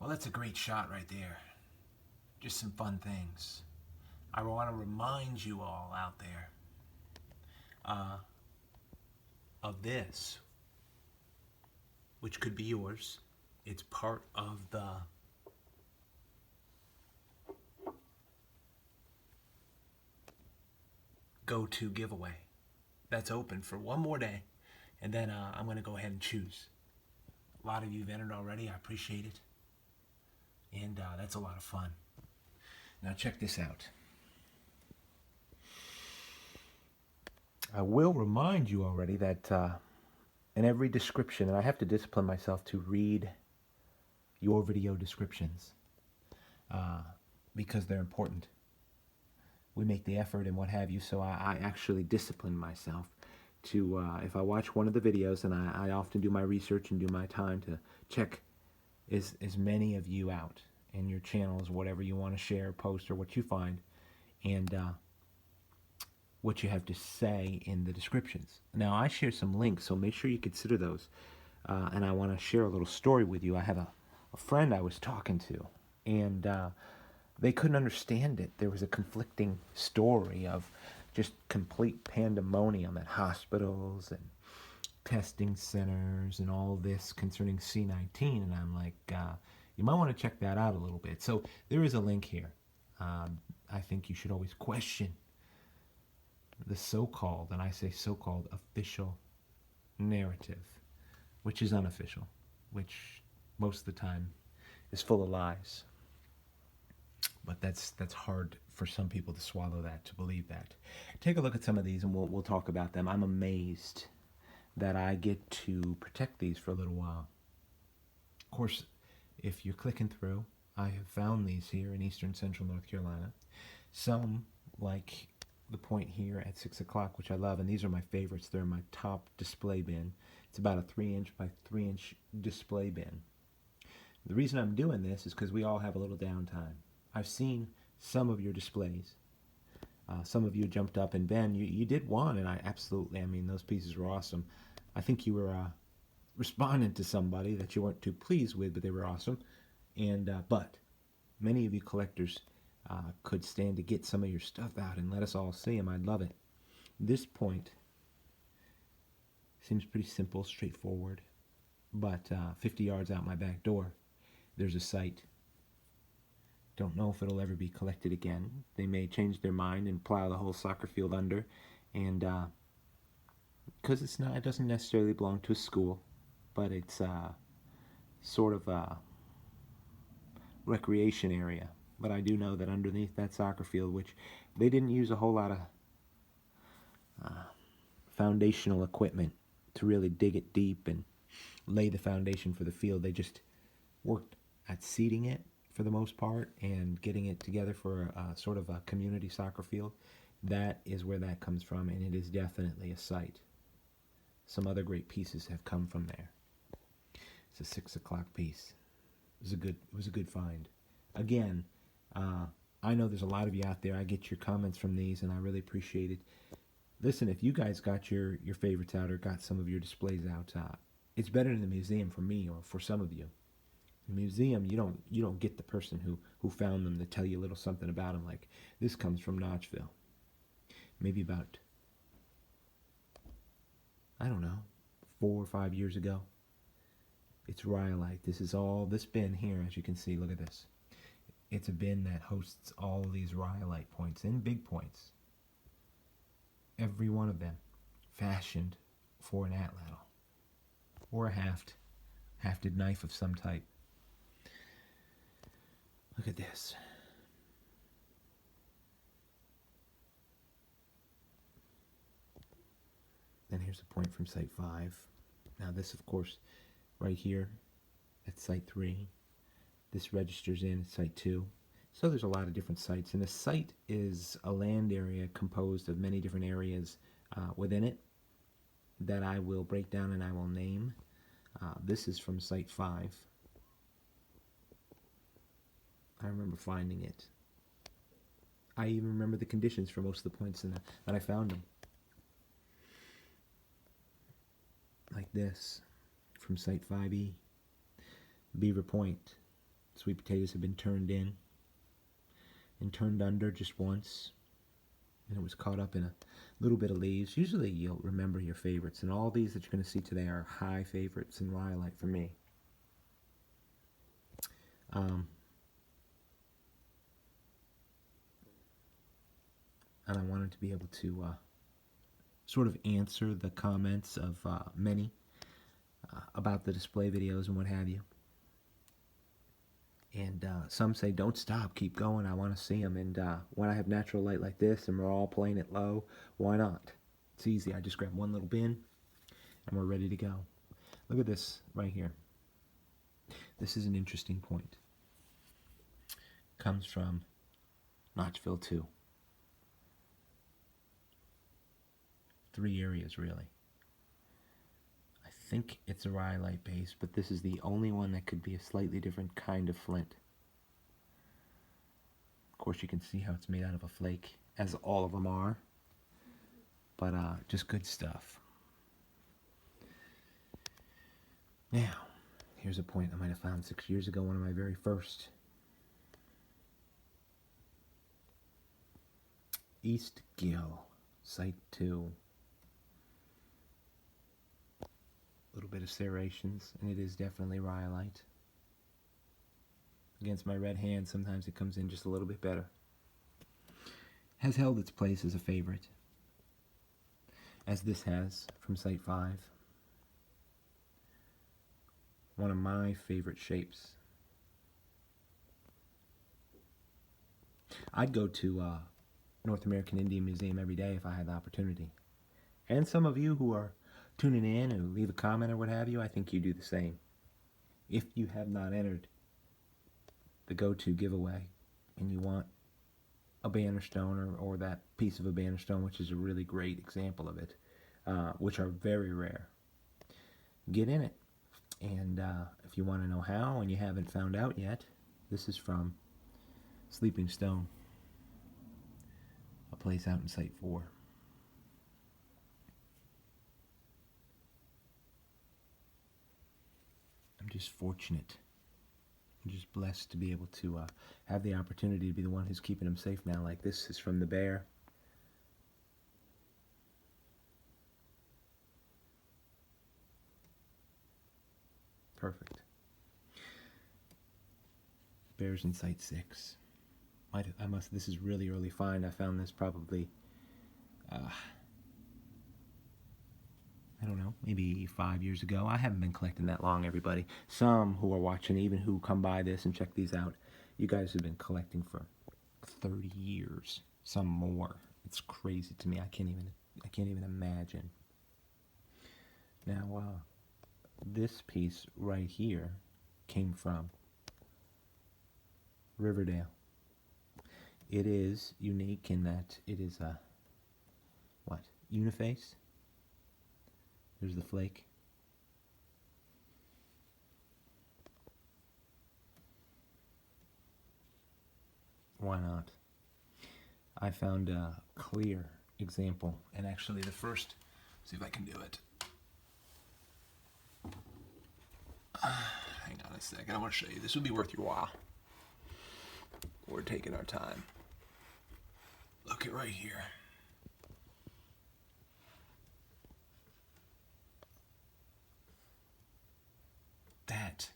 Well, that's a great shot right there. Just some fun things. I want to remind you all out there uh, of this, which could be yours. It's part of the go-to giveaway. That's open for one more day, and then I'm going to go ahead and choose. A lot of you have entered already. I appreciate it, and that's a lot of fun. Now check this out. I will remind you already that in every description, and I have to discipline myself to read your video descriptions because they're important. We make the effort and what have you, so I actually discipline myself to, if I watch one of the videos, and I often do my research and do my time to check as many of you out and your channels, whatever you want to share, post, or what you find, and what you have to say in the descriptions. Now, I share some links, so make sure you consider those. And I want to share a little story with you. I have a friend I was talking to, and they couldn't understand it. There was a conflicting story of just complete pandemonium at hospitals and testing centers and all this concerning C19. And I'm like, you might want to check that out a little bit. So there is a link here. I think you should always question the so-called, and I say so-called, official narrative, which is unofficial, which most of the time is full of lies. But that's hard for some people to swallow that, to believe that. Take a look at some of these and we'll talk about them. I'm amazed that I get to protect these for a little while. Of course, if you're clicking through, I have found these here in eastern central North Carolina. Some, like the point here at 6 o'clock, which I love, and these are my favorites. They're my top display bin. It's about a 3-inch by 3-inch display bin. The reason I'm doing this is because we all have a little downtime. I've seen some of your displays. Some of you jumped up, and Ben, you did one, and I mean, those pieces were awesome. I think you were responding to somebody that you weren't too pleased with, but they were awesome. And but many of you collectors could stand to get some of your stuff out and let us all see them. I'd love it. This point seems pretty simple, straightforward, but 50 yards out my back door, there's a site. Don't know if it'll ever be collected again. They may change their mind and plow the whole soccer field under, and because it doesn't necessarily belong to a school, but it's sort of a recreation area. But I do know that underneath that soccer field, which they didn't use a whole lot of foundational equipment to really dig it deep and lay the foundation for the field. They just worked at seeding it for the most part and getting it together for a sort of a community soccer field. That is where that comes from, and it is definitely a site. Some other great pieces have come from there. It's a 6 o'clock piece. It was a good find. Again, I know there's a lot of you out there. I get your comments from these, and I really appreciate it. Listen, if you guys got your favorites out or got some of your displays out, it's better than the museum for me or for some of you. The museum, you don't get the person who found them to tell you a little something about them. Like, this comes from Notchville. Maybe about, I don't know, 4 or 5 years ago. It's rhyolite. This bin here, as you can see, look at this. It's a bin that hosts all of these rhyolite points and big points. Every one of them fashioned for an atlatl or a hafted knife of some type. Look at this. Then here's a point from Site 5. Now this, of course, right here at Site 3. This registers in at Site 2. So there's a lot of different sites. And a site is a land area composed of many different areas within it that I will break down and I will name. This is from Site 5. I remember finding it. I even remember the conditions for most of the points in that I found them. Like this, from Site 5E. Beaver Point. Sweet potatoes have been turned in and turned under just once, and it was caught up in a little bit of leaves. Usually you'll remember your favorites, and all these that you're going to see today are high favorites in rhyolite for me. And I wanted to be able to sort of answer the comments of many about the display videos and what have you. And some say, don't stop, keep going, I want to see them. And when I have natural light like this and we're all playing it low, why not? It's easy. I just grab one little bin and we're ready to go. Look at this right here. This is an interesting point. Comes from Notchville 2. 3 areas, really. I think it's a rhyolite base, but this is the only one that could be a slightly different kind of flint. Of course, you can see how it's made out of a flake, as all of them are. But just good stuff. Now, here's a point I might have found 6 years ago, one of my very first. East Gill, Site 2. A little bit of serrations, and it is definitely rhyolite. Against my red hand, sometimes it comes in just a little bit better. Has held its place as a favorite, as this has from Site 5. One of my favorite shapes. I'd go to North American Indian Museum every day if I had the opportunity. And some of you who are tuning in and leave a comment or what have you, I think you do the same. If you have not entered the go-to giveaway and you want a banner stone or that piece of a banner stone, which is a really great example of it, which are very rare, get in it. And if you want to know how and you haven't found out yet, this is from Sleeping Stone, a place out in Site 4. I'm just fortunate. I'm just blessed to be able to have the opportunity to be the one who's keeping him safe now. Like this is from the bear. Perfect. Bears in Site 6. This is really early find. I found this probably, I don't know, maybe 5 years ago. I haven't been collecting that long, everybody. Some who are watching, even who come by this and check these out, you guys have been collecting for 30 years, some more. It's crazy to me. I can't even imagine. Now, this piece right here came from Riverdale. It is unique in that it is a, uniface? There's the flake. Why not? I found a clear example, and actually the first, see if I can do it. Hang on a second, I want to show you. This would be worth your while. We're taking our time. Look at right here. That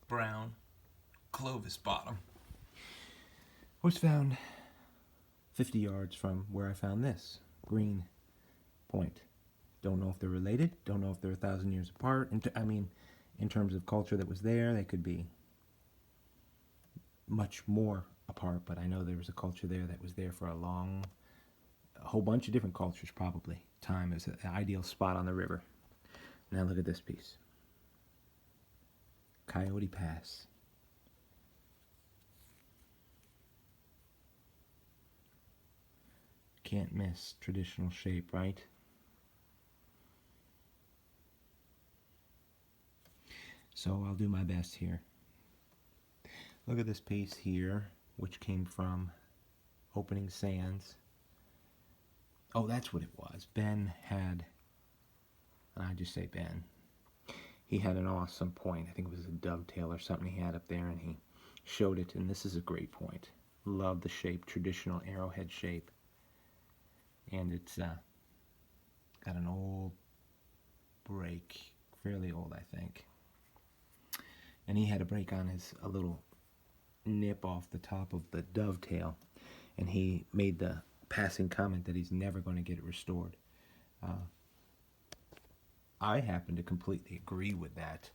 brown Clovis bottom was found 50 yards from where I found this green point. Don't know if they're related. Don't know if they're 1,000 years apart. I mean, in terms of culture that was there, they could be much more apart, but I know there was a culture there that was there for a whole bunch of different cultures probably. Time is an ideal spot on the river. Now look at this piece. Coyote Pass. Can't miss traditional shape, right? So I'll do my best here. Look at this piece here, which came from Opening Sands. Oh, that's what it was. Ben had, and I just say Ben, he had an awesome point. I think it was a dovetail or something he had up there, and he showed it, and this is a great point. Love the shape, traditional arrowhead shape. And it's got an old break, fairly old, I think. And he had a break on a little nip off the top of the dovetail, and he made the passing comment that he's never going to get it restored. I happen to completely agree with that.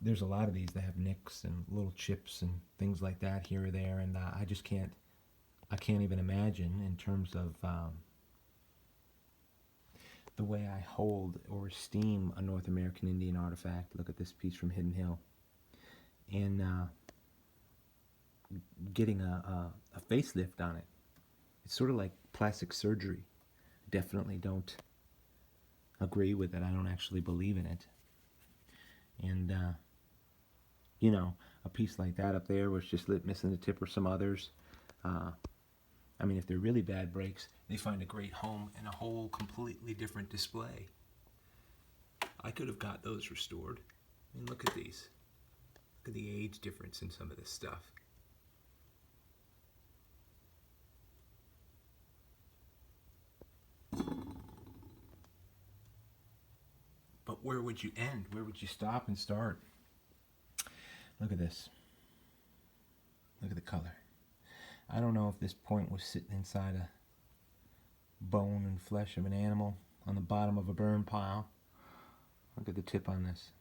There's a lot of these that have nicks and little chips and things like that here or there, and I just can't even imagine in terms of the way I hold or esteem a North American Indian artifact. Look at this piece from Hidden Hill. And getting a facelift on it. It's sort of like plastic surgery. Definitely don't agree with it. I don't actually believe in it. And, you know, a piece like that up there was just missing the tip, or some others. I mean, if they're really bad breaks, they find a great home in a whole completely different display. I could have got those restored. I mean, look at these. Look at the age difference in some of this stuff. But where would you end? Where would you stop and start? Look at this. Look at the color. I don't know if this point was sitting inside a bone and flesh of an animal on the bottom of a burn pile. Look at the tip on this.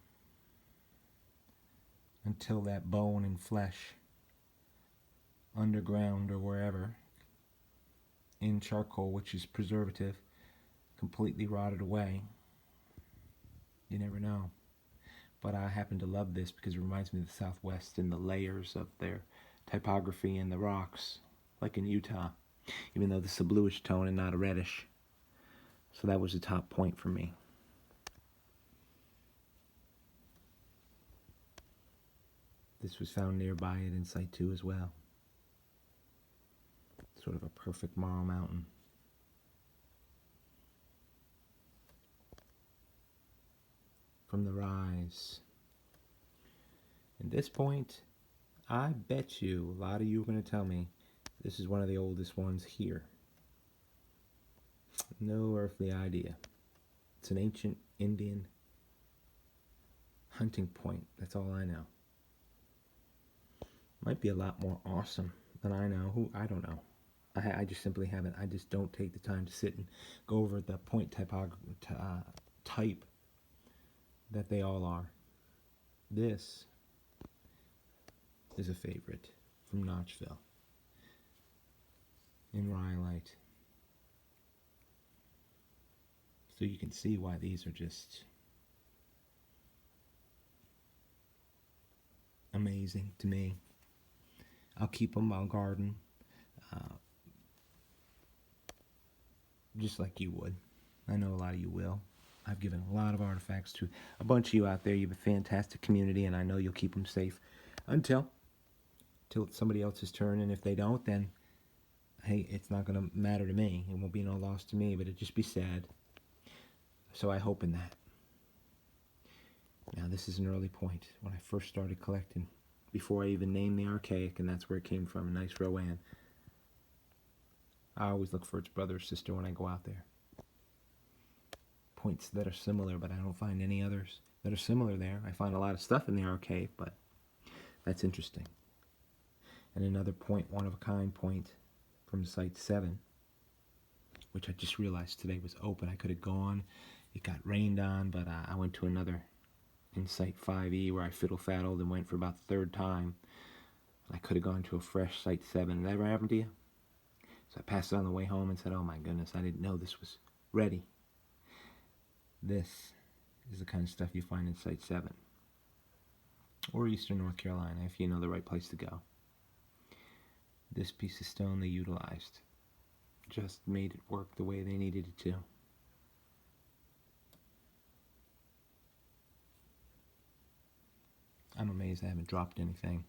Until that bone and flesh, underground or wherever, in charcoal, which is preservative, completely rotted away. You never know. But I happen to love this because it reminds me of the Southwest and the layers of their typography and the rocks, like in Utah, even though this is a bluish tone and not a reddish. So that was the top point for me. This was found nearby at in Site 2 as well. Sort of a perfect Marl Mountain. From the rise. At this point, I bet you, a lot of you are going to tell me, this is one of the oldest ones here. No earthly idea. It's an ancient Indian hunting point. That's all I know. Might be a lot more awesome than I know. I don't know. I just simply haven't. I just don't take the time to sit and go over the point type that they all are. This is a favorite from Notchville in Rhyolite. So you can see why these are just amazing to me. I'll keep them, I'll guard them, just like you would. I know a lot of you will. I've given a lot of artifacts to a bunch of you out there. You have a fantastic community, and I know you'll keep them safe until it's somebody else's turn. And if they don't, then, hey, it's not going to matter to me. It won't be no loss to me, but it'd just be sad. So I hope in that. Now, this is an early point. When I first started collecting, before I even named the archaic, and that's where it came from, a nice Rowan. I always look for its brother or sister when I go out there. Points that are similar, but I don't find any others that are similar there. I find a lot of stuff in the archaic, but that's interesting. And another point, one-of-a-kind point from Site 7, which I just realized today was open. I could have gone. It got rained on, but I went to another in Site 5E where I fiddle-faddled and went for about the third time. I could have gone to a fresh Site 7. That ever happened to you? So I passed it on the way home and said, oh my goodness, I didn't know this was ready. This is the kind of stuff you find in Site 7. Or Eastern North Carolina, if you know the right place to go. This piece of stone they utilized just made it work the way they needed it to. I'm amazed I haven't dropped anything.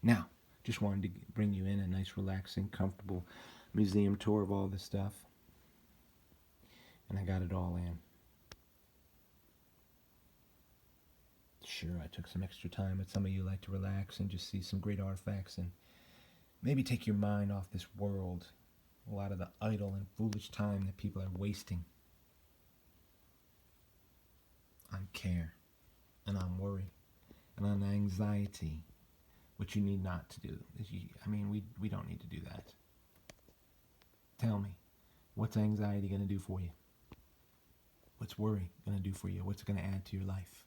Now, just wanted to bring you in a nice, relaxing, comfortable museum tour of all this stuff. And I got it all in. sure I took some extra time, but some of you like to relax and just see some great artifacts and maybe take your mind off this world, a lot of the idle and foolish time that people are wasting on care and on worry and on anxiety, which you need not to do. We don't need to do that. Tell me, what's anxiety going to do for you? What's worry going to do for you? What's it going to add to your life?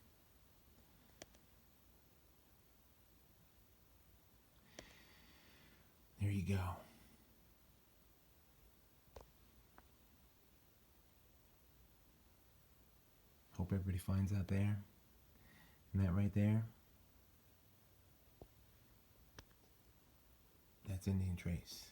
There you go. Hope everybody finds out there. And that right there, that's Indian Trace.